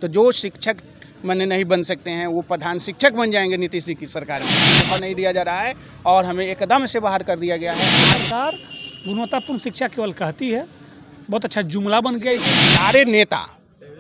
तो जो शिक्षक माने नहीं बन सकते हैं वो प्रधान शिक्षक बन जाएंगे नीतीश जी की सरकार में। मौका नहीं दिया जा रहा है और हमें एकदम से बाहर कर दिया गया है। सरकार गुणवत्तापूर्ण शिक्षा केवल कहती है, बहुत अच्छा जुमला बन गया। सारे नेता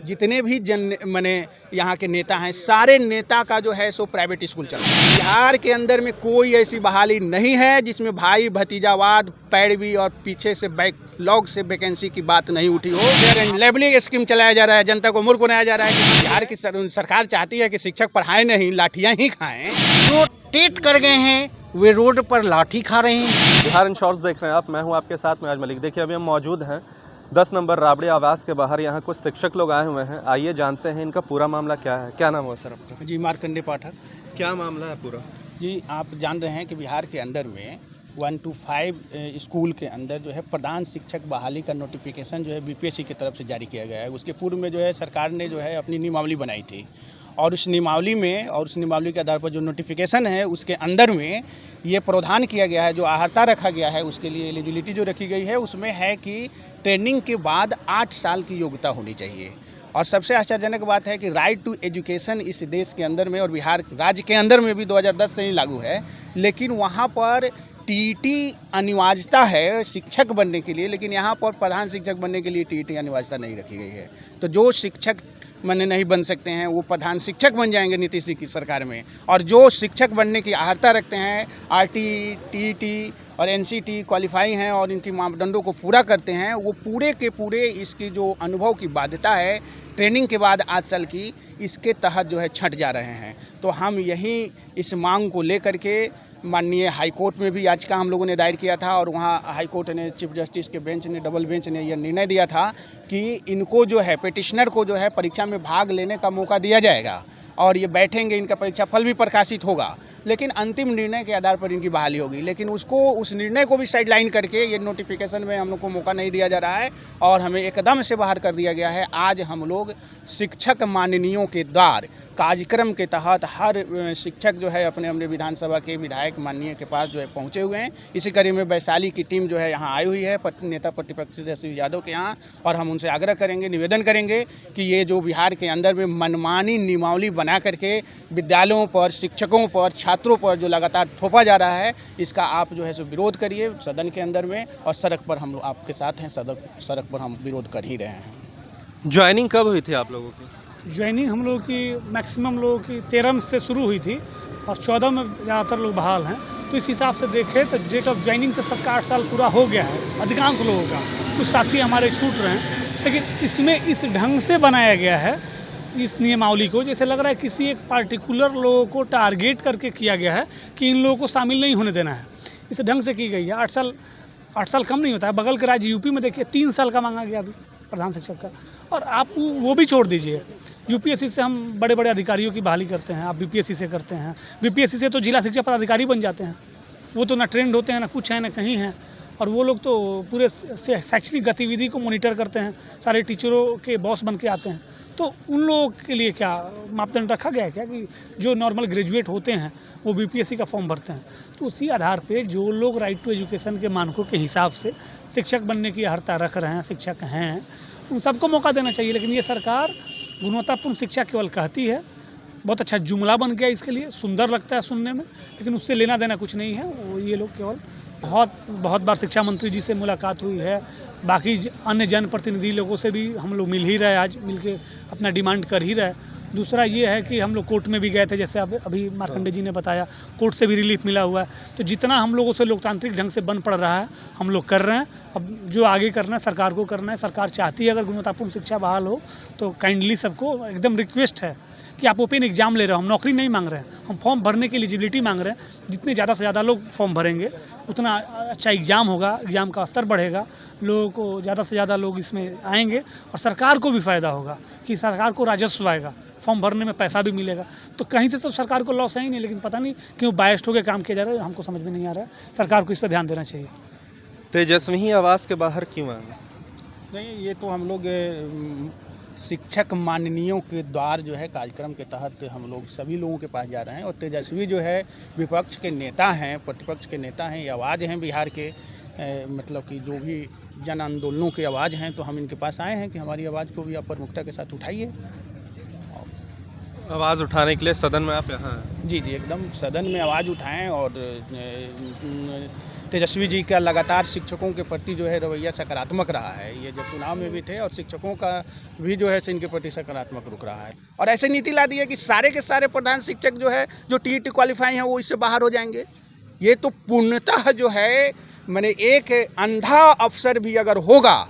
जितने भी माने यहाँ के नेता हैं, सारे नेता का जो है सो प्राइवेट स्कूल चल रहा है। बिहार के अंदर में कोई ऐसी बहाली नहीं है जिसमें भाई भतीजावाद, पैरवी और पीछे से बैकलॉग से वैकेंसी की बात नहीं उठी हो। लेबलिंग स्कीम चलाया जा रहा है, जनता को मूर्ख बनाया जा रहा है। बिहार की सरकार चाहती है कि शिक्षक पढ़ाए नहीं, लाठियाँ ही खाएं। जो टेट कर गए हैं वे रोड पर लाठी खा रहे हैं। बिहार इन शॉर्ट्स देख रहे हैं आप, मैं हूं आपके साथ मिराज मलिक। देखिए अभी हम मौजूद हैं 10 नंबर राबड़ी आवास के बाहर। यहाँ कुछ शिक्षक लोग आए हुए हैं, आइए जानते हैं इनका पूरा मामला क्या है। क्या नाम हुआ सर आपका? जी, मार्कंडे पाठक। क्या मामला है पूरा? जी, आप जान रहे हैं कि बिहार के अंदर में 1 to 5 स्कूल के अंदर जो है प्रधान शिक्षक बहाली का नोटिफिकेशन जो है बीपीएससी की तरफ से जारी किया गया है। उसके पूर्व में जो है सरकार ने जो है अपनी नियमावली बनाई थी और उस नियमावली के आधार पर जो नोटिफिकेशन है उसके अंदर में ये प्रावधान किया गया है, जो आहर्ता रखा गया है उसके लिए एलिजिबिलिटी जो रखी गई है उसमें है कि ट्रेनिंग के बाद 8 साल की योग्यता होनी चाहिए। और सबसे आश्चर्यजनक बात है कि राइट टू एजुकेशन इस देश के अंदर में और बिहार राज्य के अंदर में भी 2010 से ही लागू है, लेकिन वहाँ पर टीईटी अनिवार्यता है शिक्षक बनने के लिए, लेकिन यहाँ पर प्रधान शिक्षक बनने के लिए टीईटी अनिवार्यता नहीं रखी गई है। तो जो शिक्षक माने नहीं बन सकते हैं वो प्रधान शिक्षक बन जाएंगे नीतीश जी की सरकार में, और जो शिक्षक बनने की आहर्ता रखते हैं, आरटी, टीईटी और एनसीटी क्वालिफाई हैं और इनकी मापदंडों को पूरा करते हैं, वो पूरे के पूरे इसकी जो अनुभव की बाध्यता है ट्रेनिंग के बाद 8 साल की, इसके तहत जो है छंट जा रहे हैं। तो हम यही इस मांग को लेकर के माननीय हाई कोर्ट में भी याचिका हम लोगों ने दायर किया था और वहाँ हाई कोर्ट ने, चीफ जस्टिस के बेंच ने, डबल बेंच ने यह निर्णय दिया था कि इनको जो है पिटिशनर को जो है परीक्षा में भाग लेने का मौका दिया जाएगा और ये बैठेंगे, इनका परीक्षा फल भी प्रकाशित होगा, लेकिन अंतिम निर्णय के आधार पर इनकी बहाली होगी। लेकिन उस निर्णय को भी साइडलाइन करके ये नोटिफिकेशन में हम लोग को मौका नहीं दिया जा रहा है और हमें एकदम से बाहर कर दिया गया है। आज हम लोग शिक्षक माननीयों के द्वार कार्यक्रम के तहत हर शिक्षक जो है अपने अपने विधानसभा के विधायक माननीय के पास जो है पहुंचे हुए हैं। इसी कड़ी में वैशाली की टीम जो है यहाँ आई हुई है नेता प्रतिपक्ष तेजस्वी यादव के यहाँ, और हम उनसे आग्रह करेंगे, निवेदन करेंगे कि ये जो बिहार के अंदर में मनमानी नियमावली बना करके विद्यालयों पर, शिक्षकों पर, छात्रों पर जो लगातार थोपा जा रहा है, इसका आप जो है सो विरोध करिए सदन के अंदर में, और सड़क पर हम आपके साथ हैं, सड़क पर हम विरोध कर ही रहे हैं। ज्वाइनिंग कब हुई थी आप लोगों की? ज्वाइनिंग हम लोगों की मैक्सिमम लोगों की 13 से शुरू हुई थी और 14 में ज़्यादातर लोग बहाल हैं। तो इस हिसाब से देखें तो डेट ऑफ ज्वाइनिंग से सबका 8 साल पूरा हो गया है अधिकांश लोगों का। कुछ साथी हमारे छूट रहे हैं, लेकिन इसमें इस ढंग से बनाया गया है इस नियमावली को, जैसे लग रहा है किसी एक पार्टिकुलर लोगों को टारगेट करके किया गया है कि इन लोगों को शामिल नहीं होने देना है। इस ढंग से की गई है। 8 साल कम नहीं होता है। बगल के राज्य यूपी में देखिए 3 साल का मांगा गया अभी प्रधान शिक्षक का। और आप वो भी छोड़ दीजिए, यूपीएससी से हम बड़े बड़े अधिकारियों की बहाली करते हैं, आप बीपीएससी से करते हैं। बीपीएससी से तो जिला शिक्षा पदाधिकारी बन जाते हैं, वो तो ना ट्रेंड होते हैं, ना कुछ है, ना कहीं हैं, और वो लोग तो पूरे शैक्षणिक गतिविधि को मॉनिटर करते हैं, सारे टीचरों के बॉस बन के आते हैं। तो उन लोगों के लिए क्या मापदंड रखा गया है क्या कि जो नॉर्मल ग्रेजुएट होते हैं वो बीपीएससी का फॉर्म भरते हैं? तो उसी आधार पे जो लोग राइट टू एजुकेशन के मानकों के हिसाब से शिक्षक बनने की अर्हता रख रहे हैं, शिक्षक हैं, उन सबको मौका देना चाहिए। लेकिन ये सरकार गुणवत्तापूर्ण शिक्षा केवल कहती है, बहुत अच्छा जुमला बन गया, इसके लिए सुंदर लगता है सुनने में, लेकिन उससे लेना देना कुछ नहीं है। वो ये लोग केवल बहुत बार शिक्षा मंत्री जी से मुलाकात हुई है, बाकी अन्य जनप्रतिनिधि लोगों से भी हम लोग मिल ही रहे, आज मिल के अपना डिमांड कर ही रहे। दूसरा ये है कि हम लोग कोर्ट में भी गए थे, जैसे अभी मार्कंडे जी ने बताया, कोर्ट से भी रिलीफ मिला हुआ है। तो जितना हम लोगों से लोकतांत्रिक ढंग से बन पड़ रहा है हम लोग कर रहे हैं। अब जो आगे करना है सरकार को करना है। सरकार चाहती है अगर गुणवत्तापूर्ण शिक्षा बहाल हो तो काइंडली सबको एकदम रिक्वेस्ट है कि आप ओपन एग्जाम ले रहे हो, हम नौकरी नहीं मांग रहे हैं, हम फॉर्म भरने की एलिजिबिलिटी मांग रहे हैं। जितने ज़्यादा से ज़्यादा लोग फॉर्म भरेंगे उतना अच्छा एग्ज़ाम होगा, एग्ज़ाम का स्तर बढ़ेगा, लोगों को ज़्यादा से ज़्यादा लोग इसमें आएंगे और सरकार को भी फ़ायदा होगा कि सरकार को राजस्व आएगा, फॉर्म भरने में पैसा भी मिलेगा। तो कहीं से सब सरकार को लॉस है ही नहीं, लेकिन पता नहीं क्यों बायस्ड होकर काम किया जा रहा है, हमको समझ में नहीं आ रहा है। सरकार को इस पर ध्यान देना चाहिए। तेजस्वी आवास के बाहर क्यों आए? नहीं, ये तो हम लोग शिक्षक माननीयों के द्वार जो है कार्यक्रम के तहत हम लोग सभी लोगों के पास जा रहे हैं, और तेजस्वी जो है विपक्ष के नेता हैं, प्रतिपक्ष के नेता हैं, ये आवाज़ हैं बिहार के, मतलब कि जो भी जन आंदोलनों की आवाज़ हैं, तो हम इनके पास आए हैं कि हमारी आवाज़ को भी आप प्रमुखता के साथ उठाइए। आवाज़ उठाने के लिए सदन में आप यहाँ हैं। जी एकदम सदन में आवाज़ उठाएं और तेजस्वी जी का लगातार शिक्षकों के प्रति जो है रवैया सकारात्मक रहा है। ये जब चुनाव में भी थे और शिक्षकों का भी जो है इनके प्रति सकारात्मक रुख रहा है और ऐसे नीति ला दी है कि सारे के सारे प्रधान शिक्षक जो है जो टीईटी क्वालिफाई हैं वो इससे बाहर हो जाएंगे। ये तो पूर्णतः जो है मैंने एक अंधा अफसर भी अगर होगा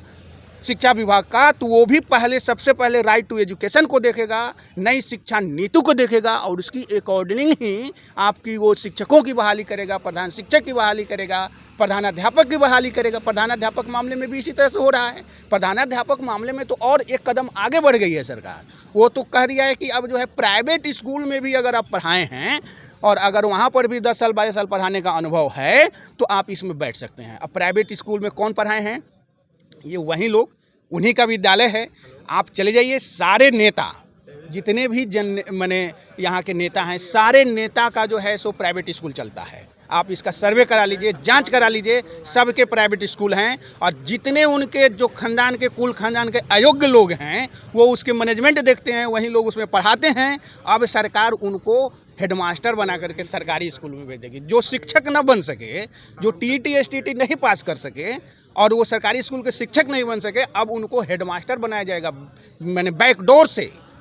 शिक्षा विभाग का तो वो भी सबसे पहले राइट टू एजुकेशन को देखेगा, नई शिक्षा नीति को देखेगा और उसकी अकॉर्डिंग ही आपकी वो शिक्षकों की बहाली करेगा, प्रधान शिक्षक की बहाली करेगा, प्रधानाध्यापक की बहाली करेगा। प्रधानाध्यापक मामले में भी इसी तरह से हो रहा है। प्रधानाध्यापक मामले में तो और एक कदम आगे बढ़ गई है सरकार। वो तो कह दिया है कि अब जो है प्राइवेट स्कूल में भी अगर आप पढ़ाए हैं और अगर वहाँ पर भी 10 साल 12 साल पढ़ाने का अनुभव है तो आप इसमें बैठ सकते हैं। अब प्राइवेट स्कूल में कौन पढ़ाए हैं? ये वही लोग, उन्हीं का विद्यालय है। आप चले जाइए, सारे नेता जितने भी माने यहाँ के नेता हैं, सारे नेता का जो है सो प्राइवेट स्कूल चलता है। आप इसका सर्वे करा लीजिए, जांच करा लीजिए, सबके प्राइवेट स्कूल हैं और जितने उनके जो खानदान के कुल खानदान के अयोग्य लोग हैं वो उसके मैनेजमेंट देखते हैं, वही लोग उसमें पढ़ाते हैं। अब सरकार उनको हेडमास्टर बना करके सरकारी स्कूल में भेज देगी। जो शिक्षक न बन सके, जो टीईटी एसटीटी नहीं पास कर सके और वो सरकारी स्कूल के शिक्षक नहीं बन सके, अब उनको हेडमास्टर बनाया जाएगा। मैंने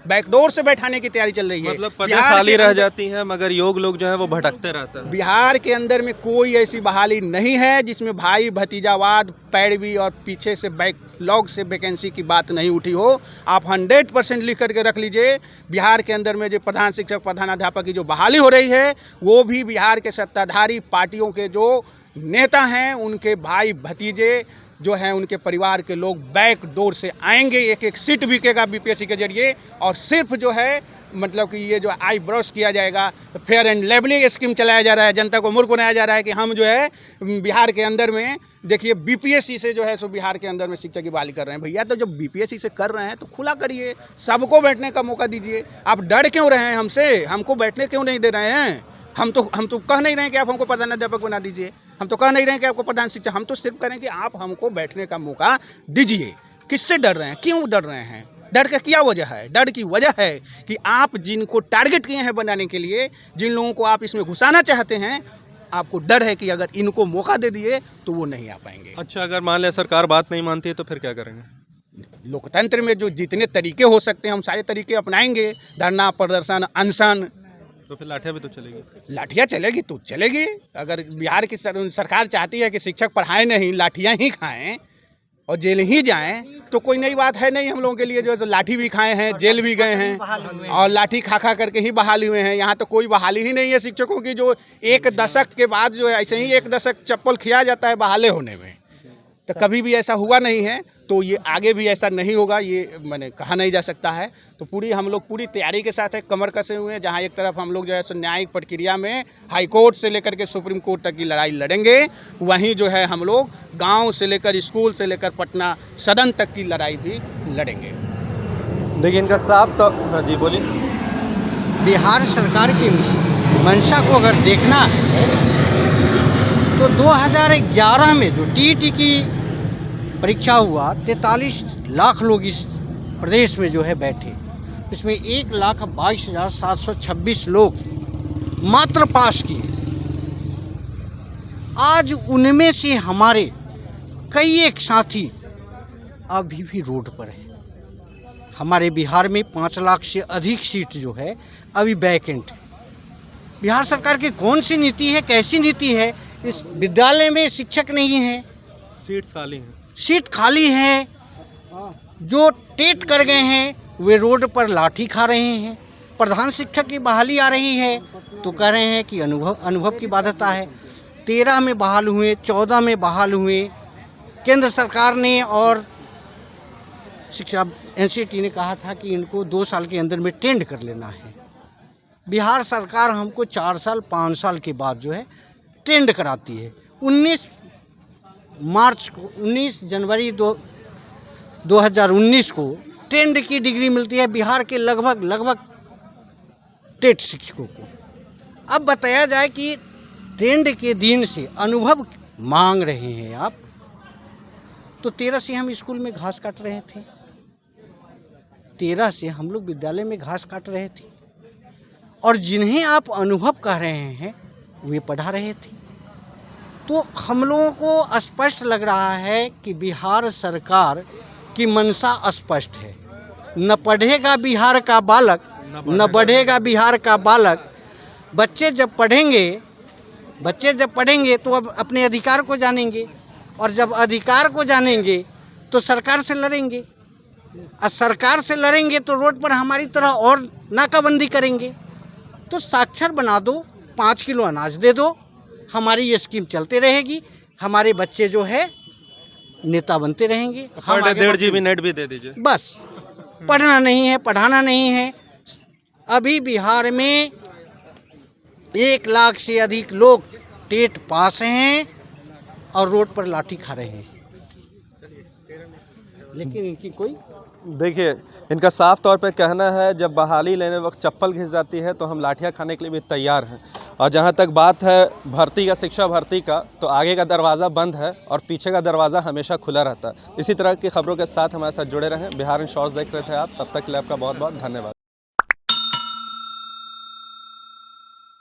बैकडोर से बैठाने की तैयारी चल रही है। मतलब पदें खाली रह जाती हैं मगर योग लोग जो है वो भटकते रहते हैं। बिहार के अंदर में कोई ऐसी बहाली नहीं है जिसमें भाई भतीजावाद, पैरवी और पीछे से बैकलॉग से वैकेंसी की बात नहीं उठी हो। आप 100% लिख करके रख लीजिए। बिहार के अंदर में जो प्रधान शिक्षक प्रधानाध्यापक की जो बहाली हो रही है वो भी बिहार के सत्ताधारी पार्टियों के जो नेता हैं उनके भाई भतीजे जो हैं, उनके परिवार के लोग बैक डोर से आएंगे। एक एक सीट बिकेगा बीपीएससी के जरिए और सिर्फ जो है मतलब कि ये जो आई ब्रश किया जाएगा, फेयर एंड लेवलिंग स्कीम चलाया जा रहा है, जनता को मूर्ख बनाया जा रहा है कि हम जो है बिहार के अंदर में देखिए बीपीएससी से जो है सो बिहार के अंदर में शिक्षा की बहाली कर रहे हैं। भैया तो जब बीपीएससी से कर रहे हैं तो खुला करिए, सबको बैठने का मौका दीजिए। आप डर क्यों रहे हैं हमसे? हमको बैठने क्यों नहीं दे रहे हैं? हम तो कह नहीं रहे हैं कि आप हमको प्रधानाध्यापक बना दीजिए, हम तो कह नहीं रहे हैं कि आपको प्रधान शिक्षक, हम तो सिर्फ कह रहे हैं कि आप हमको बैठने का मौका दीजिए। किससे डर रहे हैं? क्यों डर रहे हैं? डर का क्या वजह है? डर की वजह है कि आप जिनको टारगेट किए हैं बनाने के लिए, जिन लोगों को आप इसमें घुसाना चाहते हैं, आपको डर है कि अगर इनको मौका दे दिए तो वो नहीं आ पाएंगे। अच्छा, अगर मान लें सरकार बात नहीं मानती है तो फिर क्या करेंगे? लोकतंत्र में जो जितने तरीके हो सकते हैं हम सारे तरीके अपनाएंगे। धरना, प्रदर्शन, अनशन। तो फिर लाठियाँ भी तो चलेगी। लाठियाँ चलेगी तो चलेगी। अगर बिहार की सरकार चाहती है कि शिक्षक पढ़ाएं नहीं, लाठियाँ ही खाएं और जेल ही जाएं तो कोई नई बात है नहीं हम लोगों के लिए। जो है लाठी भी खाए हैं, जेल भी गए हैं और लाठी खा करके ही बहाली हुए हैं। यहाँ तो कोई बहाली ही नहीं है शिक्षकों की। जो एक दशक के बाद जो है ऐसे ही एक दशक चप्पल खिया जाता है बहाले होने में, तो कभी भी ऐसा हुआ नहीं है, तो ये आगे भी ऐसा नहीं होगा, ये मैंने कहा नहीं जा सकता है। तो हम लोग पूरी तैयारी के साथ है, कमर कसे हुए हैं। जहाँ एक तरफ हम लोग जो है सो न्यायिक प्रक्रिया में हाई कोर्ट से लेकर के सुप्रीम कोर्ट तक की लड़ाई लड़ेंगे, वहीं जो है हम लोग गांव से लेकर स्कूल से लेकर पटना सदन तक की लड़ाई भी लड़ेंगे। देखिए इनका साफ तो हाँ जी बोलिए। बिहार सरकार की मंशा को अगर देखना है तो 2011 में जो टीईटी की परीक्षा हुआ 43 लाख लोग इस प्रदेश में जो है बैठे, इसमें 1,22,726 लोग मात्र पास किए। आज उनमें से हमारे कई एक साथी अभी भी रोड पर हैं। हमारे बिहार में 5 लाख से अधिक सीट जो है अभी वैकेंट है। बिहार सरकार की कौन सी नीति है, कैसी नीति है? इस विद्यालय में शिक्षक नहीं है, सीट्स खाली हैं, सीट खाली है। जो टेट कर गए हैं वे रोड पर लाठी खा रहे हैं। प्रधान शिक्षक की बहाली आ रही है तो कह रहे हैं कि अनुभव की बाध्यता है। 13 में बहाल हुए, 14 में बहाल हुए। केंद्र सरकार ने और शिक्षा एनसीटी ने कहा था कि इनको 2 साल के अंदर में टेंड कर लेना है। बिहार सरकार हमको 4 साल 5 साल के बाद जो है टेंड कराती है। 19 जनवरी 2019 को टेंड की डिग्री मिलती है बिहार के लगभग टेट शिक्षकों को। अब बताया जाए कि टेंड के दिन से अनुभव मांग रहे हैं आप, तो 13 से हम स्कूल में घास काट रहे थे, 13 से हम लोग विद्यालय में घास काट रहे थे। और जिन्हें आप अनुभव कह रहे हैं वे पढ़ा रहे थे। तो हम लोगों को स्पष्ट लग रहा है कि बिहार सरकार की मंशा स्पष्ट है। न पढ़ेगा बिहार का बालक, न बढ़ेगा बिहार का बालक। बच्चे जब पढ़ेंगे तो अब अपने अधिकार को जानेंगे, और जब अधिकार को जानेंगे तो सरकार से लड़ेंगे, और सरकार से लड़ेंगे तो रोड पर हमारी तरह और नाकाबंदी करेंगे। तो साक्षर बना दो, 5 किलो अनाज दे दो, हमारी ये स्कीम चलते रहेगी, हमारे बच्चे जो है नेता बनते रहेंगे। हम 1.5 GB नेट भी दे दीजिए। बस पढ़ना नहीं है, पढ़ाना नहीं है। अभी बिहार में 1 लाख से अधिक लोग टेट पास हैं और रोड पर लाठी खा रहे हैं, लेकिन इनकी कोई देखिए, इनका साफ तौर पे कहना है जब बहाली लेने वक्त चप्पल घिस जाती है तो हम लाठियाँ खाने के लिए भी तैयार हैं। और जहाँ तक बात है भर्ती का, शिक्षा भर्ती का, तो आगे का दरवाज़ा बंद है और पीछे का दरवाज़ा हमेशा खुला रहता है। इसी तरह की खबरों के साथ हमारे साथ जुड़े रहें। बिहार इंश्योरेंस देख रहे थे आप, तब तक के लिए आपका बहुत बहुत धन्यवाद।